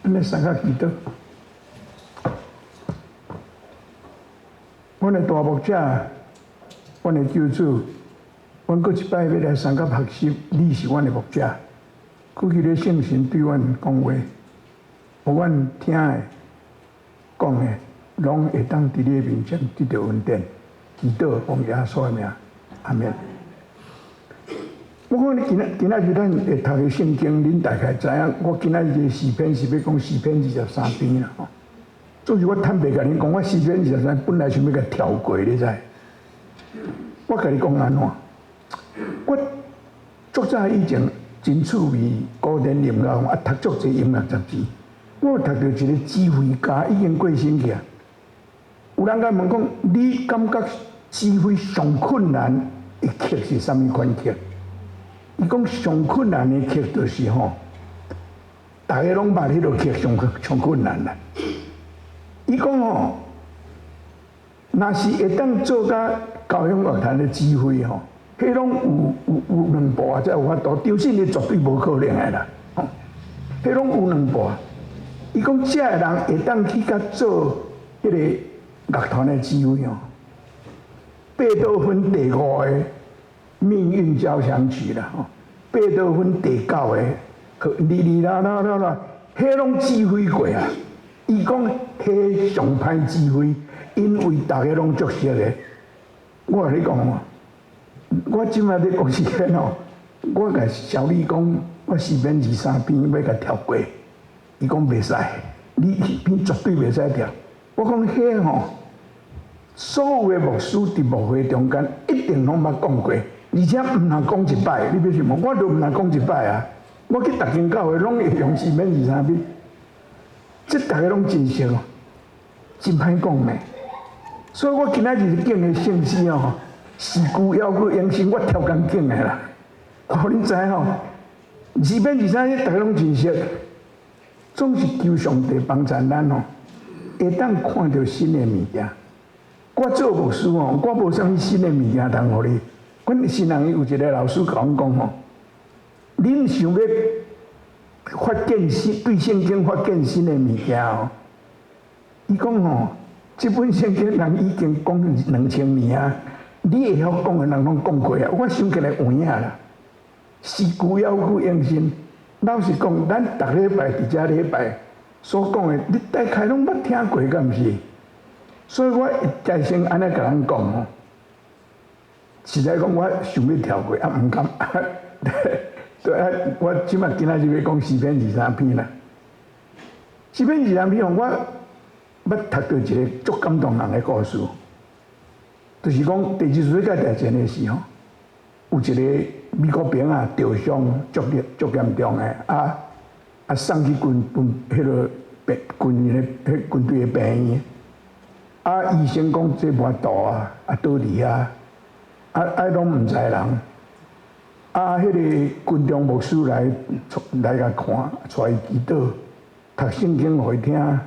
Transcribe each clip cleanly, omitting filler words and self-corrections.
安尼三角祈祷。阮的大牧者，阮的救主，阮搁一摆要来三角学习，你是阮的牧者。过去咧圣神对阮讲话，互阮听的、讲的，拢会当伫你面前得到恩典。祈祷奉耶稣的名，阿免。我讲今仔日咱会读的圣经，恁大概知影。我今仔日的诗篇是要讲诗篇23篇啦。总是我坦白甲恁讲，我诗篇23本来想要甲跳过，你知？我甲你讲安怎？我足早以前真趣味古典音乐，读足侪音乐杂志。我读到一个指挥家已经过身去啊。有人甲问讲，你感觉指挥上困难的曲是啥物款曲？伊讲上困难的曲就是吼，大家拢捌迄落曲上困难啦。伊讲吼，若是会当做甲交响乐团的指挥吼，迄拢有两步啊，才有法度。张信你绝对无可能的啦，吼，迄拢有两步啊。伊讲这个人会当去甲做迄个乐团的指挥吼，贝多芬第5个命运交响曲啦，吼，贝多芬第9个，哩啦，迄拢指挥过啊。伊讲迄上歹指挥，因为大家拢足熟的。我甲你讲哦，我即摆咧讲诗篇哦，我甲小丽讲，我诗篇23篇要甲跳过，伊讲袂使，你篇绝对袂使跳。我讲迄吼，所有的牧师伫牧会中间一定拢捌讲过，而且毋通讲一摆，你要想无？我都毋通讲一摆啊！我去逐间教会拢会用诗篇23篇。这大家拢真熟哦，真歹讲呢。所以我今仔日敬的圣诗哦，诗句要去延伸，我超工敬的啦。互恁知吼，诗篇23大家拢真熟，总是求上帝帮助咱吼，会当看到新的物件。我做牧师哦，我无啥物新的物件通互你。阮新人有一个老师甲阮讲吼，恁想要发现新对圣经发现新的物件哦，伊讲吼，这本圣经人已经讲2000年啊，你会晓讲的人拢讲过啊，我想起来有影啦。是句要去延伸，老实讲，咱逐礼拜伫遮礼拜所讲的，你大概拢捌听过，敢毋是？所以我再先安尼甲人讲吼，实在讲我想要跳过，啊，毋敢。对啊，我即摆今仔日要讲诗篇23篇啦。诗篇23篇我捌读到一个足感动人的故事，就是讲第二次世界大战的时候，有一个美国兵啊受伤足严重的，送去迄个军队的病院，医生讲这无法度啊，倒离啊，拢毋知人。迄个军中牧师来甲看，带伊祈祷，读圣经互伊听，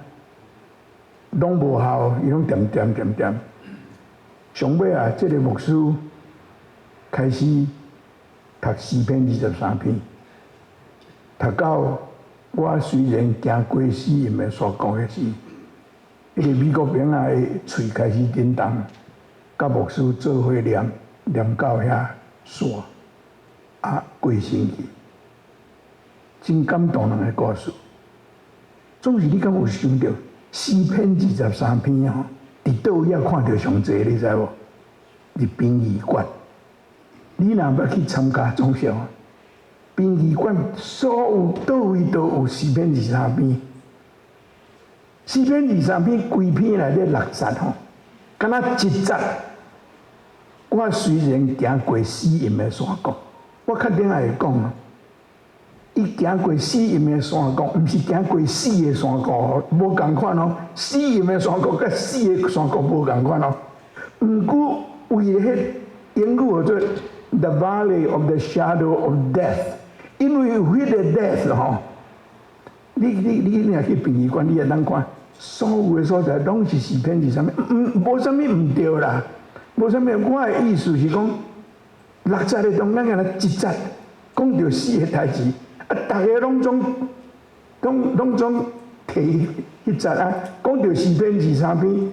拢无效，伊拢点。上尾啊，这个牧师开始读诗篇23篇，读到我虽然行过死荫的山谷的时，迄个美国兵啊的喙开始震动，甲牧师做伙念到遐线。过身去，真感动人的故事。总是你敢有想到诗篇23篇吼，伫倒位也看到上济，你知无？伫殡仪馆，你若要去参加总是哦，殡仪馆所有倒位都有诗篇23篇。诗篇23篇规篇内底6节吼，敢若1节。我虽然行过死荫的山谷。我较顶下会讲啊，伊行过死荫的山谷，毋是行过死的山谷，无共款哦。死荫的山谷甲死的山谷无共款哦。毋过为了迄英语叫做 The Valley of the Shadow of Death， 因为有迄个 death 吼，你若去殡仪馆，你会当看所有的所在拢是诗篇23篇，无啥物毋对啦，无啥物。我的意思是讲。6节的中，咱个1节讲到死的代志，大家拢总摕迄节啊，讲到4篇23篇，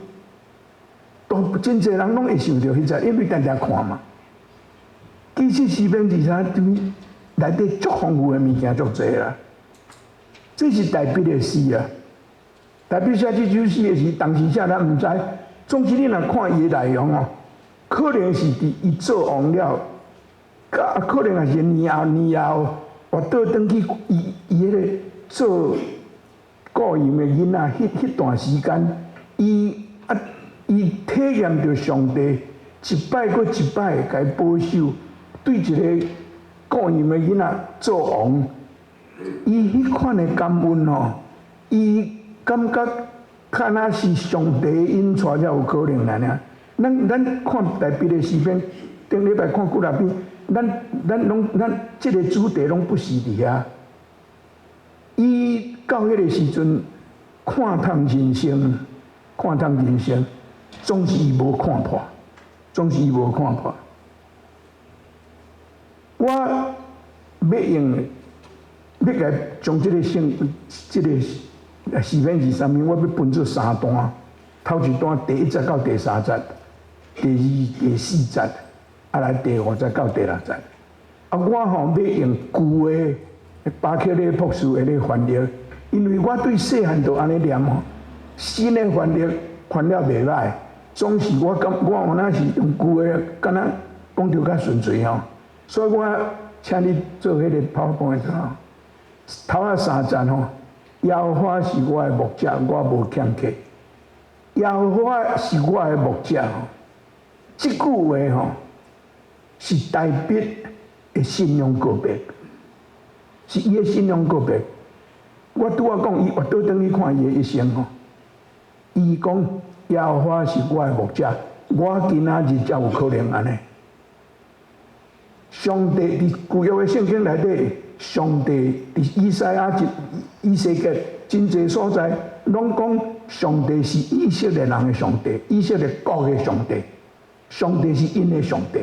都真侪人拢会想到迄节，因为定定看嘛。其实4篇23篇内底足丰富的物件足侪啦，这是大笔的诗啊。大笔写这首诗的时，当时写咱毋知，总之你若看伊的内容哦，可能是伫伊做王了，啊，可能也是年后，我倒转去伊迄个做雇佣的囡仔，迄段时间，伊体验着上帝一摆过一摆甲伊保守，对一个雇佣的囡仔做王，伊迄款的感恩哦，伊感觉敢若是上帝引带才有可能啦呢。咱看大笔的诗篇，顶礼拜看几啊篇，咱即个主题拢不是伫遐。伊到迄个时阵，看透人生，总是伊无看破，我要用，要甲将即个4篇23篇，我要分做3段。头一段第1节到第3节，第2、第4节，啊来第5节到第6节。啊，我吼要用旧的巴克利博士的翻译，因为我对细汉就安尼念吼，新的翻译翻了袂歹，总是我有那是用旧的，敢若讲着较顺遂吼，所以我请你做迄个 PowerPoint 吼，头啊3节吼。耶和华是我的牧者，我无欠缺。耶和华是我的牧者，这句话吼是大笔的信仰告白，是伊的信仰告白。我拄仔讲伊，我倒转去看伊的一生吼，伊讲耶和华是我的牧者，我今仔日才有可能安尼。上帝伫旧约的圣经内底。上帝伫以西结真侪所在，拢讲上帝是以色列人的上帝，以色列国的上帝，上帝是因的上帝。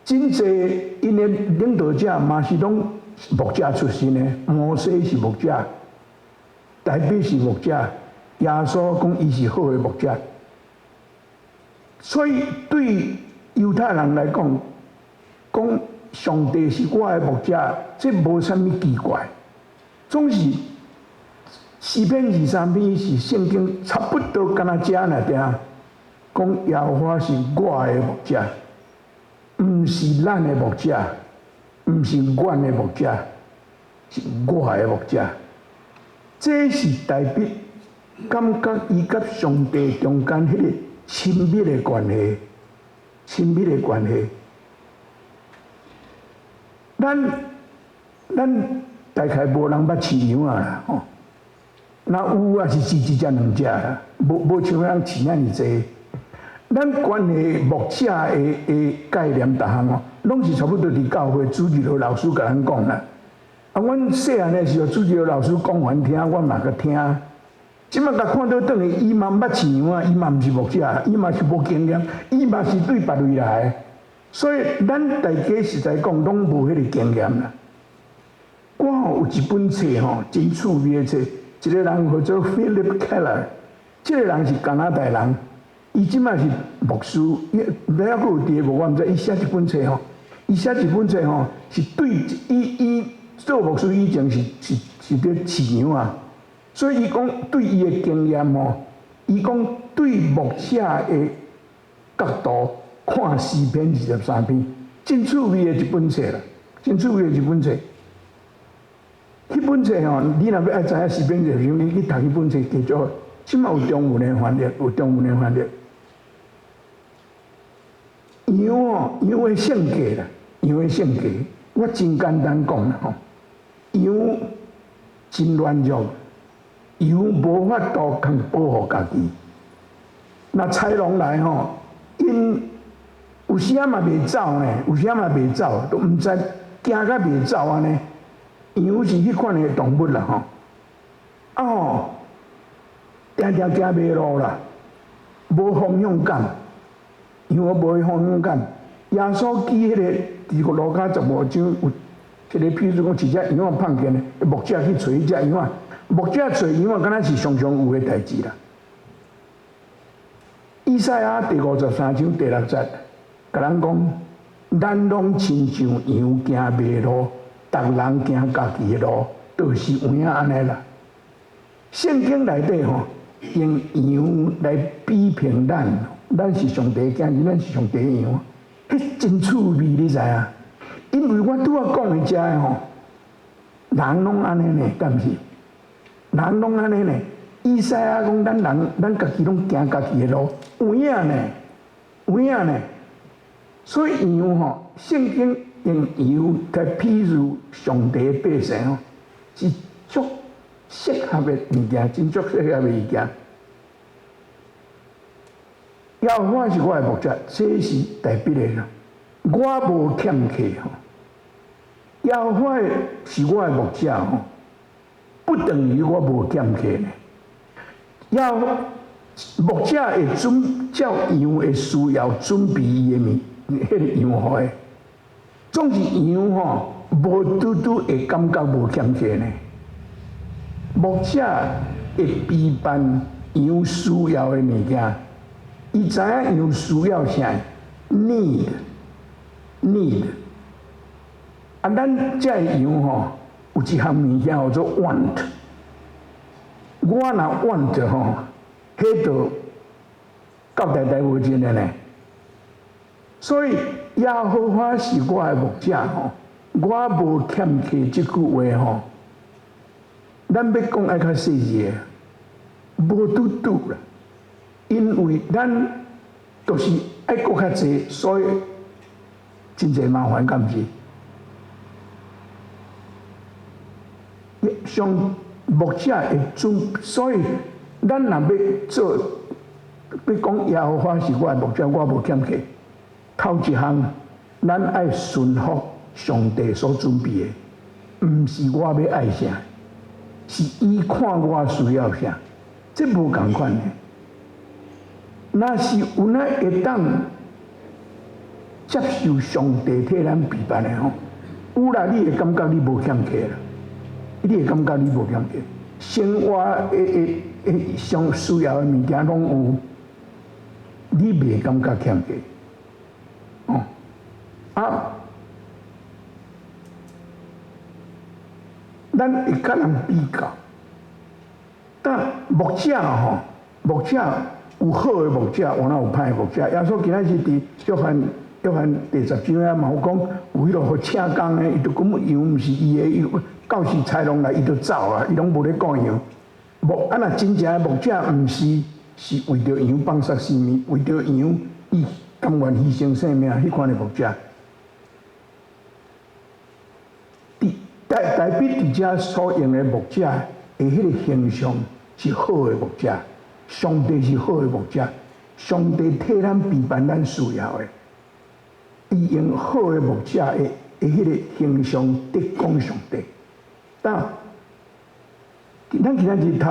真侪因的领导者嘛是拢牧者出身的，摩西是牧者，大卫是牧者，耶稣讲伊是好的牧者。所以对犹太人来讲，上帝是我的牧者，这无啥物奇怪。总是4篇23篇是圣经差不多敢若遮尔定，讲耶和华是我的牧者，毋是咱的牧者，毋是阮的牧者，是我的牧者。这是代表感觉伊甲上帝中间迄个亲密的关系。咱大概无人捌饲羊啊吼，若有也是饲一只2只啦，无像咱饲遐尼济。咱关系牧者的概念，逐项哦，拢是差不多伫教会主日的老师甲咱讲啦。啊，阮细汉的时候，主日的老师讲完听，阮嘛去听。即马甲看到转去，伊嘛毋捌饲羊啊，伊嘛毋是牧者，伊嘛是无经验，伊嘛是对别位来的。所以，咱大家实在讲，拢无迄个经验啦。我有一本册真趣味的册，一个人叫做 Philip Keller， 这个人是加拿大人，伊即马是牧师，不晓阁有第无，我毋知。伊写一本册是对伊做牧师以前是咧饲羊啊，所以伊讲对伊的经验伊讲对牧者的角度。看4篇23篇，真趣味的一本册啦，迄本册你若要爱知影4篇23篇，你去读迄本册记住。即马有中文的翻译，羊的性格啦，我真简单讲啦吼，羊真软弱，羊无法度通保护家己。若豺狼来吼，因有时嘛袂走，都毋知惊甲袂走安尼。羊是迄款的动物啦吼，定行袂路啦，无方向感，羊无方向感。耶稣记迄个伫路加15章有一个，譬如讲一只羊仔碰见，牧者去找迄只羊仔，牧者找羊啊，敢若是常常有诶代志啦。以赛亚第53章第6节，甲咱讲，咱拢亲像羊行迷路，逐人行家己诶路，就是有影安尼啦。圣经内底吼，用羊来比评咱，咱是上帝诶囝儿，咱是上帝诶羊，迄真趣味，你知影？因为我拄仔讲诶遮诶吼，人拢安尼呢，敢是？人拢安尼呢？以赛亚讲，咱人咱家己拢行家己诶路，有影呢，有影呢。所以羊吼，圣经用羊来譬如上帝诶百姓吼，是足适合诶物件，真足适合诶物件。耶和华是我诶牧者，这是代表诶啦。我无欠客吼，耶和华是我诶牧者吼，不等于我无欠客呢。要牧者会照羊的需要准备伊的迄个羊互的，总是羊吼无拄拄会感觉无欠客呢。牧者会陪伴羊需要的物件，伊知影羊需要啥 ，need。啊，咱遮的羊吼有一项物件叫做 want。我若 want 吼，迄就交代无真的呢。所以耶和华是我的牧者吼，我无欠客即句话吼，咱要讲爱较细致，无拄拄啦。因为咱就是爱搁较济，所以真侪麻烦，敢是？上牧者会所以咱若要做，要讲耶和华是我的牧者，我无欠客。头一项，咱爱顺服上帝所准备的，毋是我要爱啥，是伊看我需要啥，这无共款的。若是有哪会当接受上帝替咱陪伴的吼，有啦，你会感觉你无欠客啦。你会感觉你无欠客，生活上需要的物件拢有，你袂感觉欠客。哦，啊，咱会甲人比较，但牧者吼，牧者有好的牧者，有哪有歹的牧者？耶稣今仔日伫约翰第10章啊，嘛有讲有迄落互请工的，伊就讲羊毋是伊的，伊到时豺狼来，伊就走啊，伊拢无咧顾羊。啊，若真正的牧者毋是，是为着羊放杀性命，为着羊伊甘愿牺牲性命，迄款的牧者。代表伫遮所用的牧者的迄个形象是好的牧者，上帝是好的牧者，上帝替咱陪伴咱需要的。伊用好的牧者的迄个形象得讲上帝，但咱今仔日读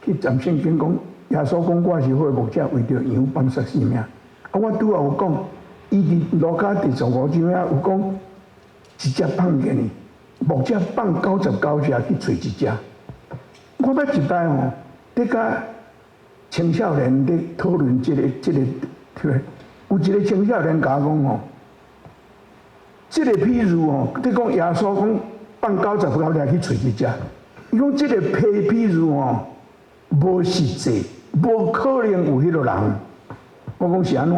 去占圣经讲，耶稣讲我是好的牧者，为着羊放杀性命。啊，我拄也有讲，伊伫路加第15章啊有讲，一只放给你，牧者放99只去找一只。我捌一摆吼，伫甲青少年咧讨论这个。有一个青少年甲我讲吼，这个譬如吼，你讲耶稣讲放99只去找一只，伊讲这个譬如吼，无实际，无可能有迄个人。我讲是安怎？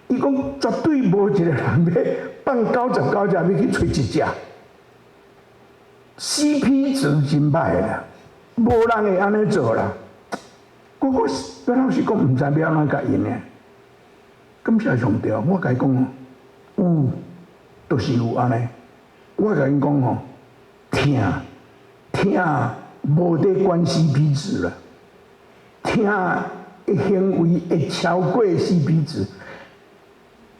伊讲绝对无一个人要放99只要去找一只 ，CP 值真歹啦，无人会安尼做啦。我老实讲，毋知要安怎甲因呢。感谢上帝，我甲伊讲吼，有，就是有安尼。我甲因讲吼，听无得管 CP 值啦，听的行为会超过 CP 值。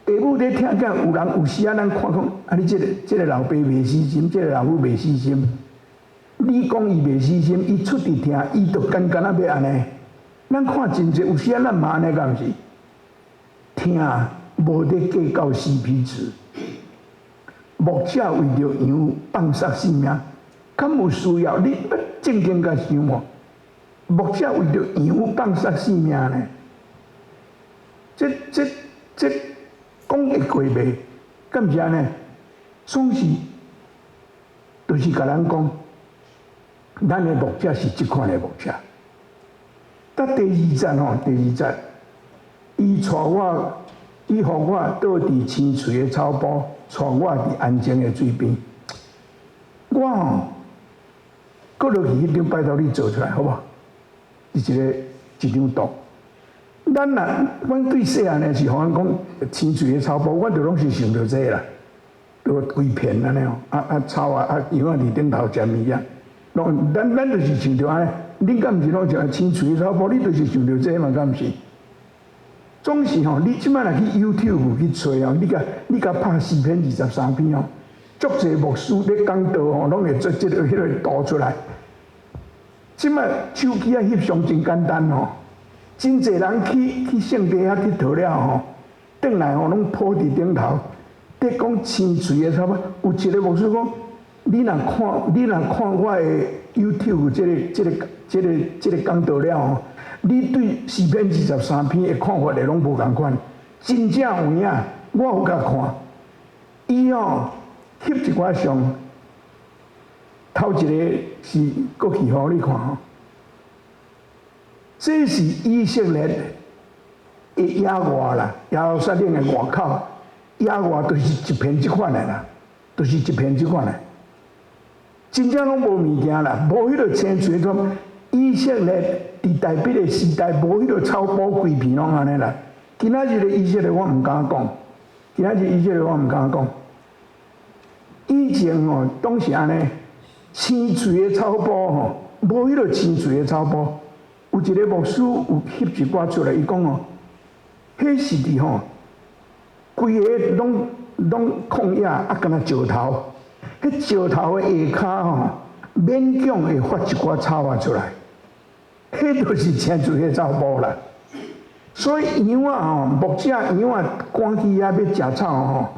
父母咧听讲，有人有时啊，咱看讲，啊你这个老爸袂死心，这个老母袂死心。你讲伊袂死心，伊出伫听，伊就干啊要安尼。咱看真济，有时啊咱嘛安尼，敢毋是？听无得计较 CP 值，牧者为着羊放杀性命，敢有需要？你要正经甲想哦，目者为着羊放杀性命呢？这讲会过袂？敢是安尼？总是就是甲咱讲，咱的牧者是即款的牧者。但第二站吼，第二站，伊带我，伊互我倒伫青翠的草坡，带我伫安静的水边。我吼，搁落去迄张拜托你做出来，好无？是一张图。咱阮对细汉的是互咱讲青翠的草坡，阮就拢是想到这啦，就规片安尼哦，草羊伫顶头食物啊，咱就是想到安尼。恁敢毋是拢像青翠的草坡？你就是想到这嘛？敢毋是？总是吼，你即摆来去 YouTube 去找哦，你甲拍4篇23篇哦，足侪牧师咧讲道吼，拢会做迄个图出来。即摆手机啊翕相真简单吼，真侪人去圣地遐佚佗了吼，转来吼拢铺伫顶头，伫讲青翠的草坡。有一个牧师讲，你若看我的 YouTube 这个讲道了吼，你对4篇23篇的看法会拢无共款，真正有影。我有甲看，伊吼翕一寡相，头一个是过去互你看吼，这是以色列的野外啦，耶路撒冷的外口，野外就是一片即款的啦，就是一片即款的。真正拢无物件啦，无迄个青翠种以色列伫大笔的时代，无迄个草坡规片拢安尼啦。今仔日的以色列我毋敢讲，今仔日以色列我毋敢讲。以前哦，当时安尼青翠的草坡吼，无迄个青翠的草坡。有一个牧师有翕一寡出来，伊讲哦，迄是伫吼，规个拢空野啊，敢若石头。迄石头的下骹吼，勉强会发一寡草啊出来，迄就是青翠的草坡啦。所以羊啊吼，牧者羊啊赶去遐要食草吼，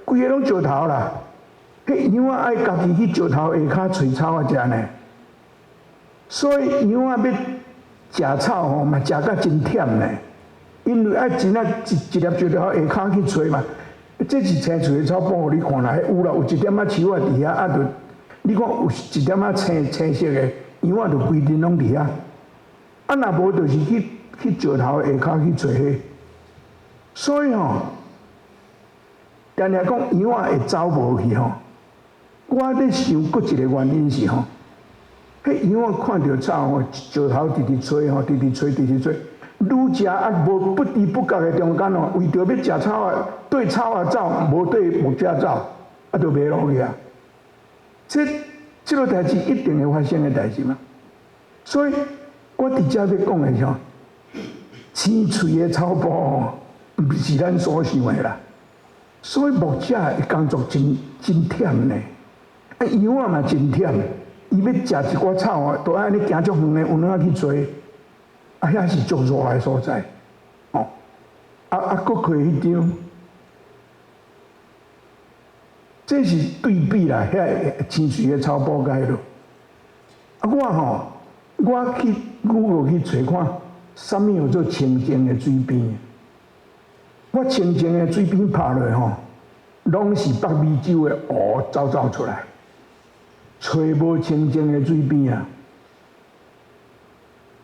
规个拢石头啦。迄羊啊爱家己去石头下骹找草啊食呢。所以羊啊要食草吼，嘛食甲真忝呢，因为爱真啊一粒石头下骹去找嘛。这是青翠的草坡，互你看啦，有啦，有一点仔树啊伫遐，啊，就你看有一点仔青色的，羊啊就规阵拢伫遐。啊，若无就是去石头下骹去找迄。所以吼，定定讲羊啊会走无去吼。我咧想，搁一个原因是吼，迄羊啊看到草吼，石头直直吹吼，直直吹，直直吹。愈食啊，无不知不觉的中间哦，为着要食草啊，对草啊走，无对牧者走，啊，就袂落去啊。这个代志一定会发生的代志嘛。所以我直接要讲的是吼，青翠的草坡哦，毋是咱所想的啦。所以牧者的工作真忝呢，啊，羊啊嘛真忝，伊要食一寡草啊，都爱你行足远的，有哪去找？啊，遐是足热的所在，哦，搁开迄张，这是对比啦，遐青翠的草坡街咯。啊，我去Google去找看，啥物叫做清净的水边？我清净的水边拍落吼，拢是北美洲的湖走出来，找无清净的水边啊。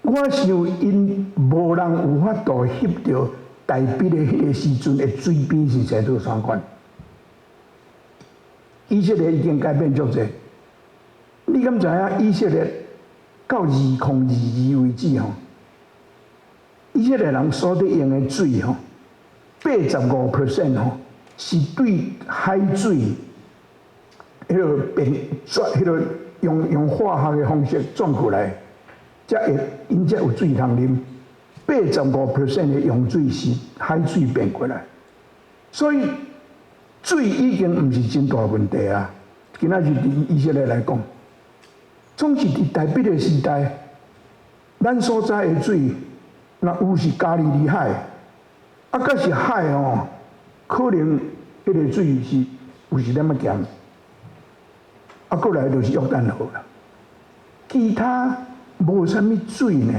我想因无人有法度翕到大笔的迄个时阵的水边是啥做相款。以色列已经改变足侪，你敢知影？以色列到2022为止吼，以色列人所得用的水吼，85%吼是对海水迄个迄个用化学的方式转过来。因才有水通啉，85% 的用水是海水变过来，所以水已经毋是真大问题啊。今仔日伫以色列来讲，总是伫大笔的时代，咱所在的水，若有是加利利海，啊，甲是海哦，可能迄个水是有一点仔咸。啊，过来就是约旦河啦。其他无啥物水呢，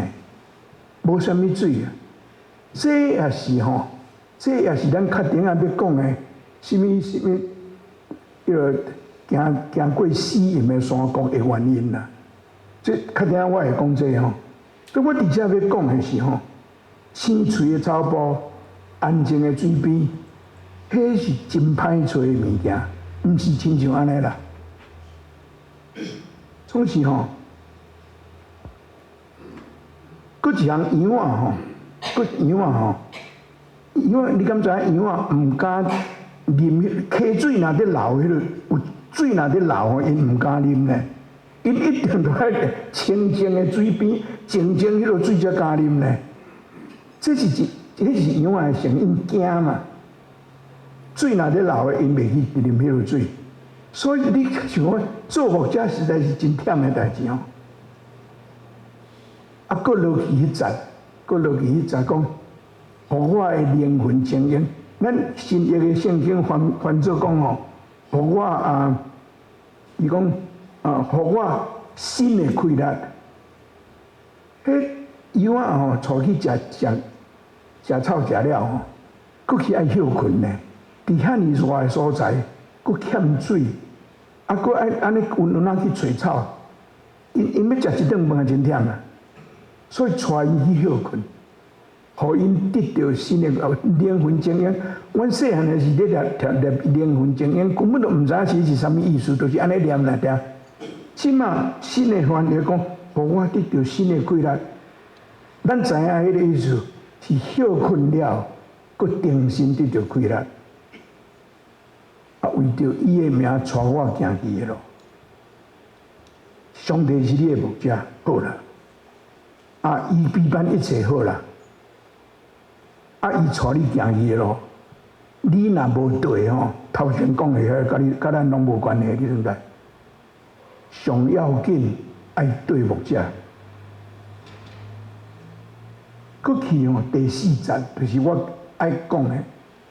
无啥物水啊。这也是吼，这也是咱确定啊要讲的，什么，行过死荫的山谷的原因啦。这确定我会讲这吼。所以我伫遮要讲的是吼，青翠的草埔，安静的水边，迄是真歹找的物件，毋是亲像安尼啦。总是吼，搁一项羊仔吼，搁羊仔吼，羊仔你敢知影？羊仔毋敢啉溪水，若伫流迄个有水若伫流吼，因毋敢啉呢。因一定都喺清净的水边，静静迄落水才敢啉呢。这是羊仔的成因惊嘛？水若咧流的，因袂去啉迄落水。所以你想讲，做牧者实在是真忝的代志哦。啊，搁落去迄集，讲，互我的灵魂精英。咱新约的圣经翻做讲吼，互我伊讲。互我新的开力，迄羊仔吼，出去食草食了吼，搁去爱休困呢。伫遐尼热的所在，搁欠水，搁爱安尼运哪去找草，因要食一顿饭真忝啊，所以带伊去休困，互因得到新的灵魂精英。阮细汉的是咧灵魂精英，根本都毋知影是啥物意思，就是安尼念来听。即马新的翻译讲，互我得到新的规律。咱知影迄个意思是休困了，佮定心得到规律。为着伊的名，带我行去的路。上帝是你的牧者，好啦。伊陪伴一切好啦。伊带你行去的路，你若无对吼，头先讲的遐，甲咱拢无关系，你知唔知？上要紧爱对牧者。过去吼第四节就是我爱讲的。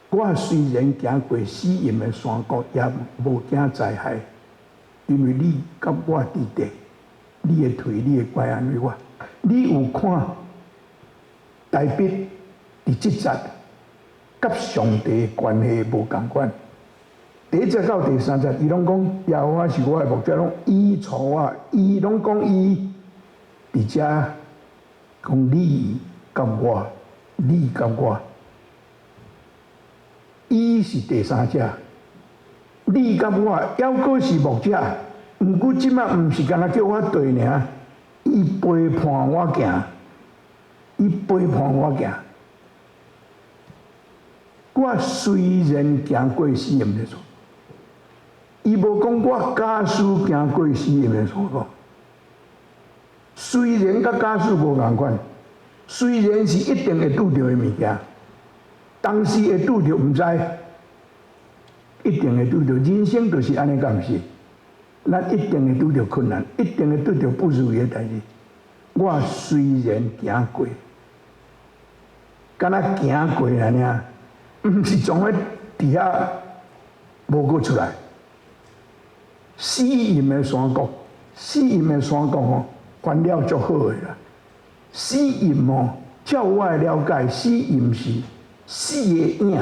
我虽然行过死荫的山谷，也无惊灾害，因为你甲我伫地，你的腿，你的拐安慰我。你有看大笔伫即节，甲上帝的关系无共款。第一节到第三节，伊拢讲耶和华是我的牧者，拢伊带我，伊拢讲伊伫遮讲你甲我，你甲我，伊是第三者，你甲我，犹阁是牧者，毋过即摆毋是干那叫我对尔，伊陪伴我行，伊陪伴我行。我虽然行过死荫的路。伊无讲我假使行过死荫的山谷，虽然甲假使无共款，虽然是一定会拄着的物件，当时会拄着毋知，一定会拄着。人生就是安尼，敢毋是？咱一定会拄着困难，一定会拄着不如意的代志。我虽然行过，敢若行过安尼啊，毋是从迄底下无过出来。死荫的山谷，死荫的山谷吼，翻了足好个啦。死荫吼，照我的了解，死荫是死的影。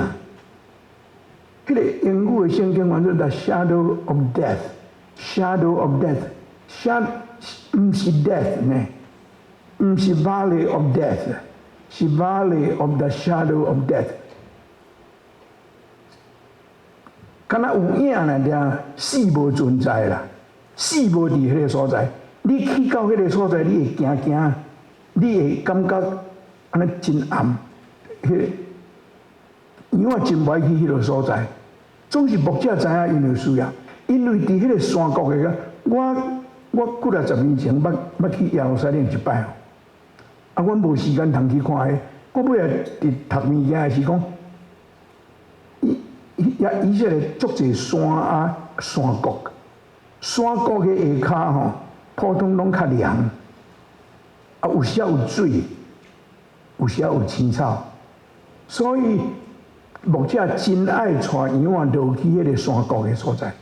迄个英语的圣经翻做 The Shadow of Death，Shadow of Death， 毋是 death 呢，毋是 Valley of Death， 是 Valley of the Shadow of Death。敢若有影来听，死无存在啦，死无伫迄个所在。你去到迄个所在，你会惊，你会感觉安尼真暗。迄个羊仔真歹去迄个所在，总是牧者知影因有需要，因为伫迄个山谷个，我几啊十年前捌去耶路撒冷一摆哦，阮无时间通去看迄，我尾仔伫读物件是讲。以色列足侪山谷，山谷个下骹吼，普通拢较凉，有时有水，有时有青草，所以牧者真爱带羊仔落去迄个山谷个所在，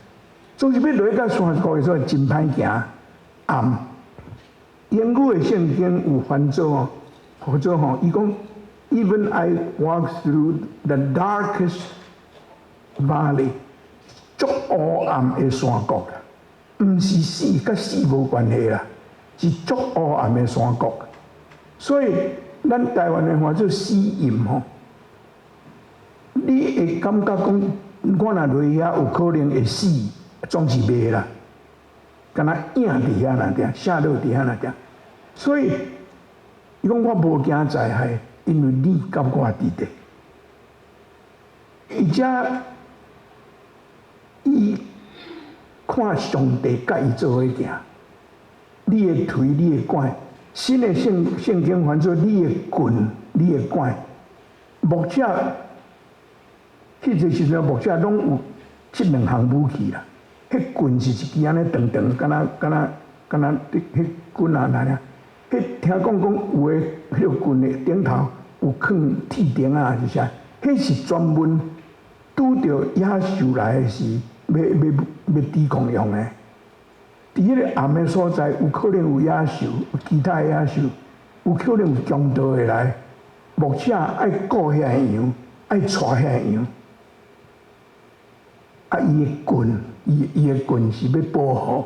总是要落去到山谷的时候真歹行，暗。英语的圣经有翻做哦，或者吼，伊讲 Even I walk through the darkest valley， 足黑暗的山谷啦，毋是死，甲死无关系啦，是足黑暗的山谷。所以咱台湾的话做死荫吼，你会感觉讲，我若落遐有可能会死，总是袂啦，敢若影伫遐那点，下落伫遐那点。所以，伊讲我无惊灾害，因为你甲我伫地。而且，伊看上帝甲伊做伙行，你的腿，你的拐，新的圣经翻做你的棍，你的拐。牧者，迄个时阵牧者拢有这两项武器啦。迄棍是一支安尼长长，敢若迄棍啊那样。迄听讲有诶，迄个棍诶顶头有放铁钉啊，是啥？迄是专门拄着野兽来诶时，要抵抗用诶。伫迄个暗诶所在，有可能有野兽，有其他野兽，有可能有强盗会来。牧者爱顾遐羊，爱带遐羊。啊，伊诶棍，伊诶棍是要保护。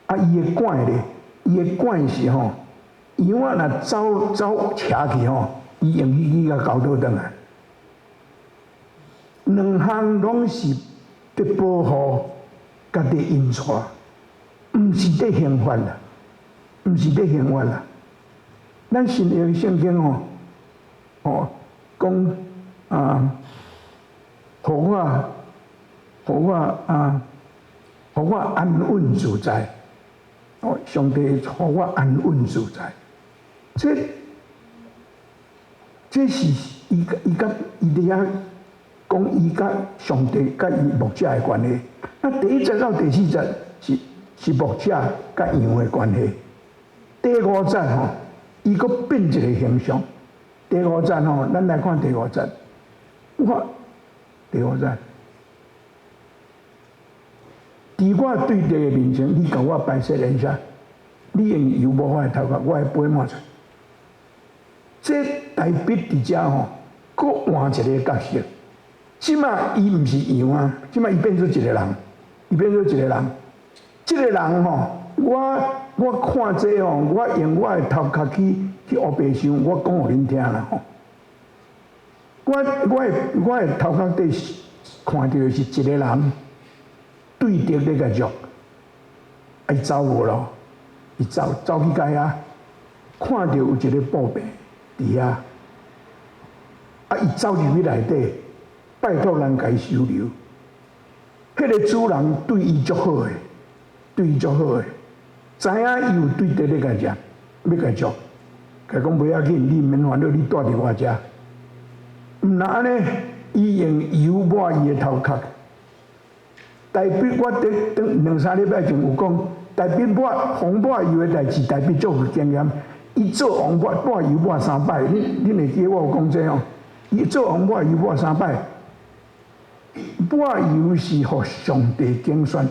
啊，伊诶拐咧。伊的管是吼，羊仔若走车去吼，伊用去甲交倒转来。两项拢是伫保护家己因带，毋是伫刑罚啦，毋是伫刑罚啦。咱新约圣经吼，讲啊，互我安稳自在。哦，上帝予我安稳自在，这是伊甲伊伫遐讲伊甲上帝甲伊牧者的关系。那第一节到第四节是牧者甲羊的关系。第五节吼，伊阁变一个形象。第五节吼，咱来看第五节。第五节。伫我对地的面前，你甲我摆设人下，你用油抹我的头壳，我会飞满出。这大笔伫遮吼，佫换一个角色。即马伊毋是羊啊，即马伊变做一个人，伊变做一个人。即个人吼，我看这吼，我用我的头壳去黑白想，我讲互恁听啦吼。我的头壳底看到的是一个人。对着那个肉，伊走无咯，伊走去街啊，看到有一个布袋伫遐，啊，伊走入去内底，拜托人家收留。迄个主人对伊足好诶，对伊足好诶，知影伊有对着那个人，要甲捉，甲讲袂要紧，你免烦恼，你住伫我遮。毋然安尼，伊用油抹伊诶头壳。代表我伫两三礼拜前有讲，代表我红抹油的代志，代表足有经验。伊做红抹油抹3摆，恁会记我有讲这哦？伊做红抹油抹3摆，抹油是互上帝拣选，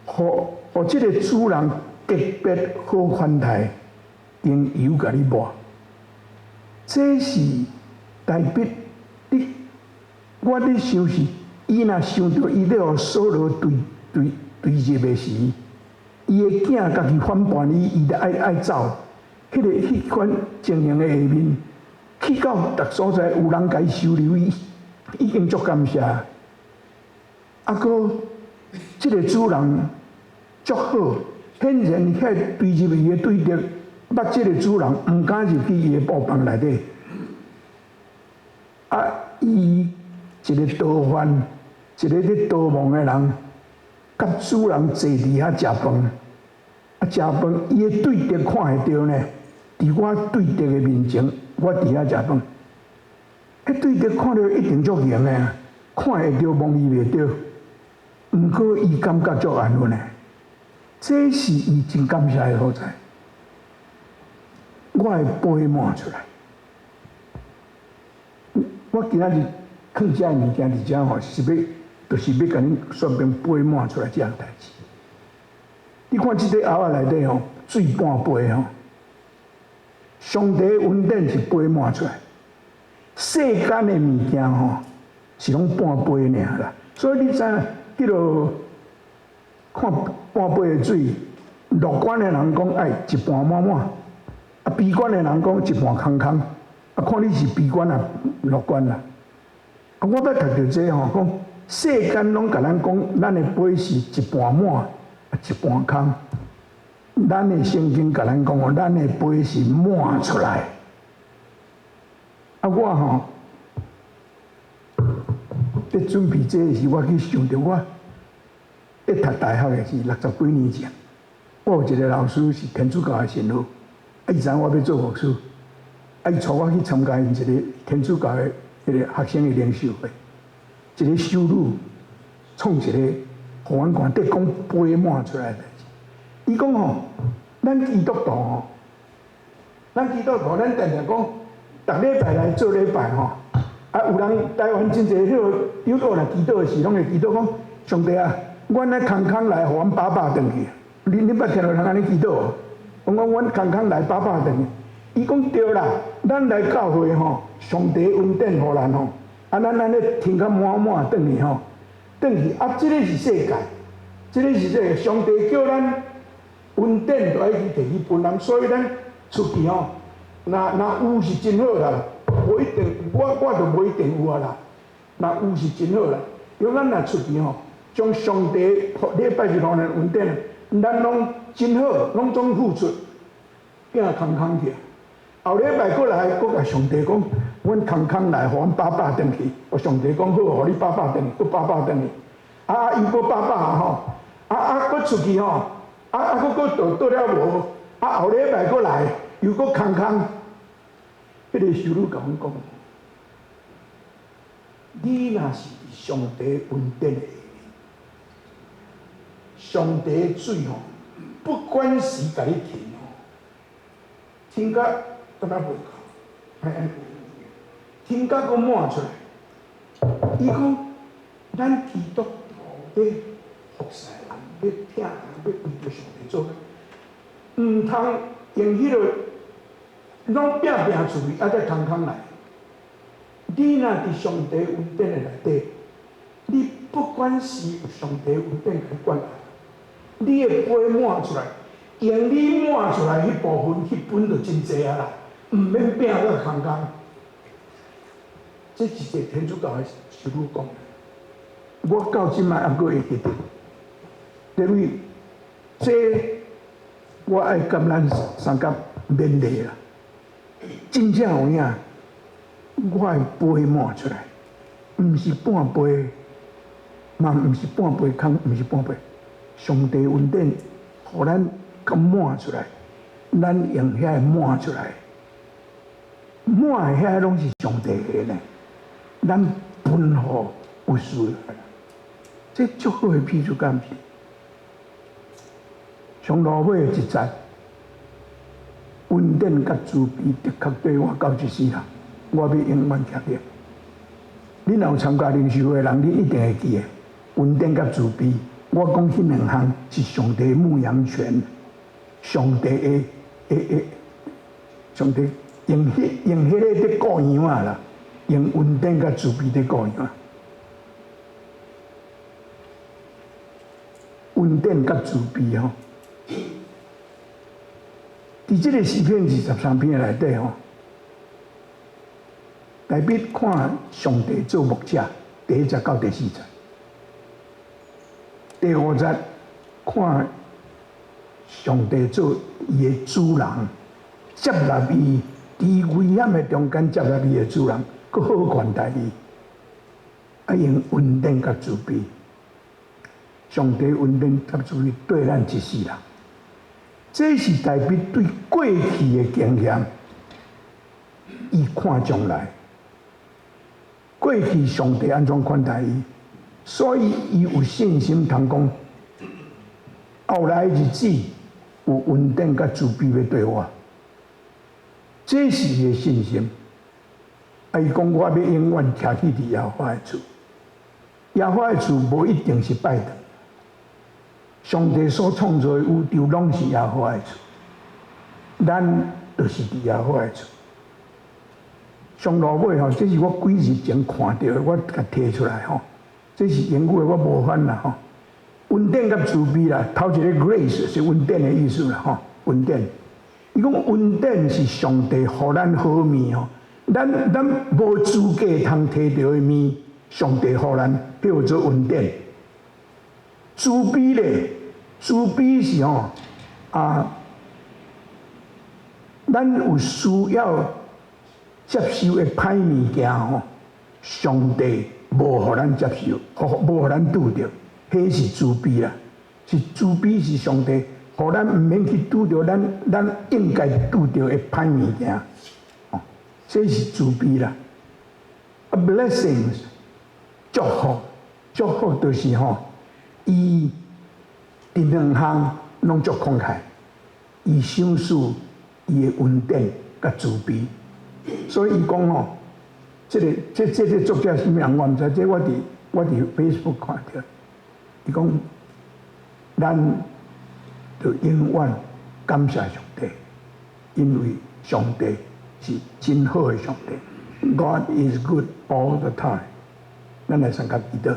互即个主人特别好款待，用油甲你抹。这是代表我咧想是。伊若想到伊咧互扫罗对入的时，伊的囝家己反叛伊，伊就爱走。迄款情形的下面，去到逐所在有人甲伊收留，伊已经足感谢。啊，搁即个主人足好，显然遐对入伊的对着，捌即个主人毋敢入去伊的布房内底。啊，伊一个逃犯。一个咧逃亡的人，甲主人坐伫遐食饭，啊食饭，伊的对着看会到呢。伫我对着的面前，我伫遐食饭，迄对着看到一定足型的啊，看会到，望伊袂到。毋过伊感觉足安稳的，这是伊真感谢的所在。我会飞满出来。我今仔日放遮物件伫遮吼，是要就是要甲恁说明杯满出来这样代志。你看即个盒仔内底吼，水半杯吼，上帝恩典是杯满出来，世间的物件吼是拢半杯尔啦。所以你知影，迄落看半杯的水，乐观的人讲爱一半满满，啊悲观的人讲一半空空，啊看你是悲观啊乐观啦。啊，我要读到这吼，讲世间拢甲咱讲，咱的杯是一半满，一半空。咱的圣经甲咱讲，咱的杯是满出来。啊，我吼在准备这时，我去想着我在读大学的是60几年前，我有一个老师是天主教的神父，啊，伊知影我要做牧师，啊，伊带我去参加因一个天主教的迄个学生的领袖会，一个修女创一个，互阮看，得讲杯满出来的代志。伊讲吼，咱基督徒吼，咱常常讲，逐礼拜来做礼拜吼。啊，有人台湾真侪迄个有个人祈祷的时，拢会祈祷讲，上帝啊，阮来空空来，互阮饱饱转去。你捌听到人安尼祈祷无？我讲阮空空来，饱饱转去。伊讲对啦，咱来教会吼，上帝恩典互咱吼，啊，咱安尼听甲满满转去吼，转去啊，即个是世界，即个是这个上帝叫咱恩典就爱去摕去分人，所以咱出去吼，若有是真好啦。无一定，我就无一定有啊啦。若有是真好啦，因为咱若出去吼，将上帝礼拜日互咱恩典，咱拢真好，拢总付出，惊空空去。后礼拜过来，搁甲上帝讲，阮空空来，互阮饱饱转去。上帝讲好，互你饱饱转去，搁饱饱转去。啊，伊搁饱饱吼，搁出去吼，搁倒了无，后礼拜过来，又搁空空。迄个修女甲阮讲，你若是上帝恩典的下面，上帝的水吼，不管时甲你停吼，停甲敢若袂够，停甲阁满出来。伊讲，咱基督徒要服侍人，要听人，要为着上帝做，毋通用迄个。拢拼拼出去，啊，再空空来。你若伫上帝恩典的内底，你不管是有上帝恩典甲你管，你的杯满出来，用你满出来迄部分，迄本就真济啊啦，毋免拼到空空。这是一个天主教的修女讲，我到即摆还阁会记得，因为这我爱甲咱三甲勉励啦。真正有影，我的杯满出来，毋是半杯，嘛毋是半杯空，毋是半杯。上帝恩典，互咱甲满出来，咱用遐满出来，满的遐拢是上帝的呢。咱分互有需要，这足好的譬如敢是？上路尾的一节。恩典甲慈悲的确对我到一世人，我要永远记得。你若有参加灵修的人，你一定会记得。恩典甲慈悲，我讲迄两项是上帝牧羊犬，上帝上帝用迄个伫顾羊啊啦，用恩典甲慈悲伫顾羊。恩典甲慈悲吼。伫即个诗篇23篇内底吼，大笔看上帝做牧者，第1节到第4节，第5节看上帝做伊的主人，接纳伊，伫危险的中间接纳伊的主人，佮好款待伊，啊用恩典甲慈悲，上帝恩典甲慈悲对咱一世人。这是代表对过去的经验，伊看将来，过去上帝安怎款待伊，所以伊有信心通讲，后来日子有恩典甲慈悲要对我，这是伊的信心。啊，伊讲我要永远徛去伫耶和华的厝，耶和华的厝无一定是拜的，上帝所创造的宇宙拢是耶和华的厝，咱就是伫耶和华的厝。上落尾吼，这是我几日前看到的，我甲摕出来吼。这是英语的，我无翻啦吼。恩典甲慈悲啦，头一个 grace 是恩典的意思啦吼，恩典。伊讲恩典是上帝互咱好面吼，咱无资格通摕到的面，上帝互咱叫做恩典。慈悲咧，慈悲是吼咱有需要接受的歹物件吼，上帝无互咱接受，无互咱拄着，迄是慈悲啦。是慈悲是上帝，互咱毋免去拄着咱应该拄着的歹物件，哦，这是慈悲啦。A blessings 祝福就是吼，伊伫两项拢足慷慨，伊享受伊的恩典甲慈悲。所以伊讲吼，这个作者什么人我毋知，这我伫 Facebook 看到，伊讲咱就永远感谢上帝，因为上帝是真好的上帝。God is good all the time。咱来参加祈祷。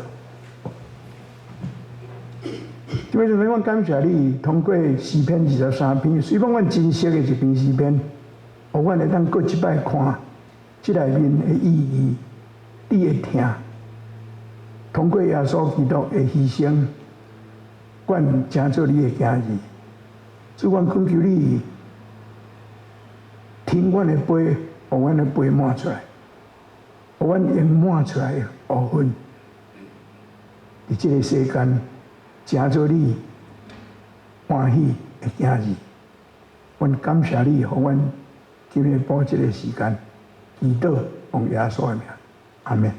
这边就是我感谢你通过诗篇23篇，虽然阮真熟的一篇诗篇。互阮会当过一摆看，即内面的意义，你会听。通过耶稣基督的牺牲，阮成做你的囝儿。主，阮恳求你，停阮的杯，互阮的杯满出来，互阮用满出来的部分，伫即个世间，成做你欢喜的囝儿。阮感谢你，互阮。今日播这个时间，祈祷奉耶稣的名，阿门。